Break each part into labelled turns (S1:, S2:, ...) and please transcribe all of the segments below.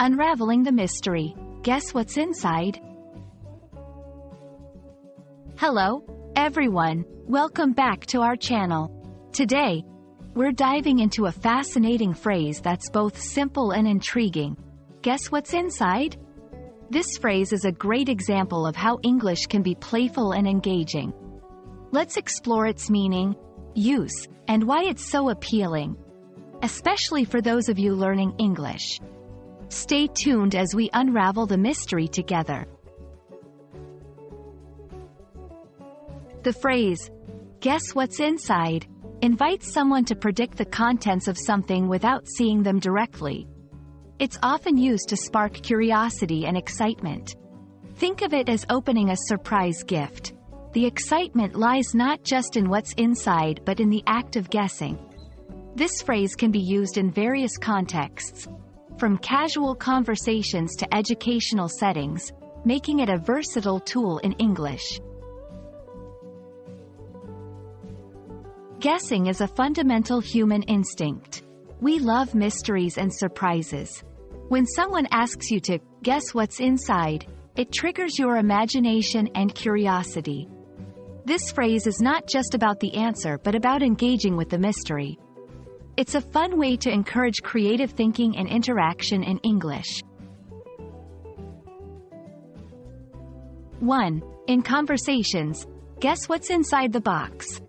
S1: Unraveling the Mystery. Guess what's inside? Hello, everyone. Welcome back to our channel. Today, we're diving into a fascinating phrase that's both simple and intriguing. Guess what's inside? This phrase is a great example of how English can be playful and engaging. Let's explore its meaning, use, and why it's so appealing, especially for those of you learning English. Stay tuned as we unravel the mystery together. The phrase, "Guess what's inside?" invites someone to predict the contents of something without seeing them directly. It's often used to spark curiosity and excitement. Think of it as opening a surprise gift. The excitement lies not just in what's inside but in the act of guessing. This phrase can be used in various contexts, from casual conversations to educational settings, making it a versatile tool in English. Guessing is a fundamental human instinct. We love mysteries and surprises. When someone asks you to guess what's inside, it triggers your imagination and curiosity. This phrase is not just about the answer but about engaging with the mystery. It's a fun way to encourage creative thinking and interaction in English. 1. In conversations, guess what's inside the box?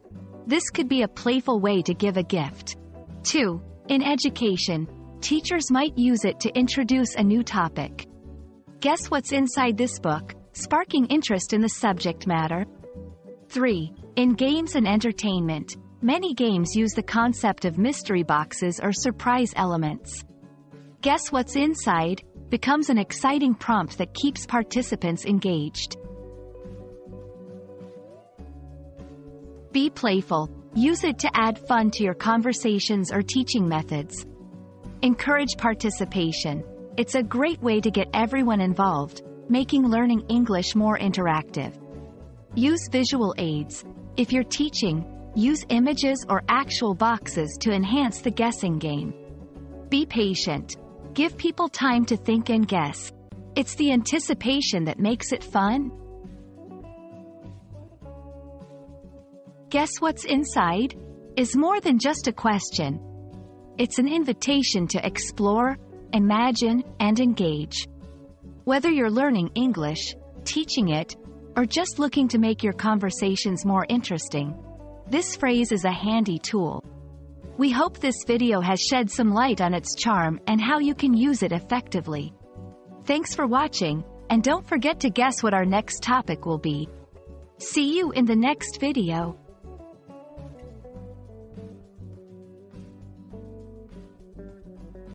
S1: This could be a playful way to give a gift. 2. In education, teachers might use it to introduce a new topic. Guess what's inside this book, sparking interest in the subject matter. 3. In games and entertainment, many games use the concept of mystery boxes or surprise elements. Guess what's inside becomes an exciting prompt that keeps participants engaged. Be playful. Use it to add fun to your conversations or teaching methods. Encourage participation. It's a great way to get everyone involved, making learning English more interactive. Use visual aids. If you're teaching, use images or actual boxes to enhance the guessing game. Be patient. Give people time to think and guess. It's the anticipation that makes it fun. Guess what's inside? Is more than just a question. It's an invitation to explore, imagine, and engage. Whether you're learning English, teaching it, or just looking to make your conversations more interesting, this phrase is a handy tool. We hope this video has shed some light on its charm and how you can use it effectively. Thanks for watching, and don't forget to guess what our next topic will be. See you in the next video.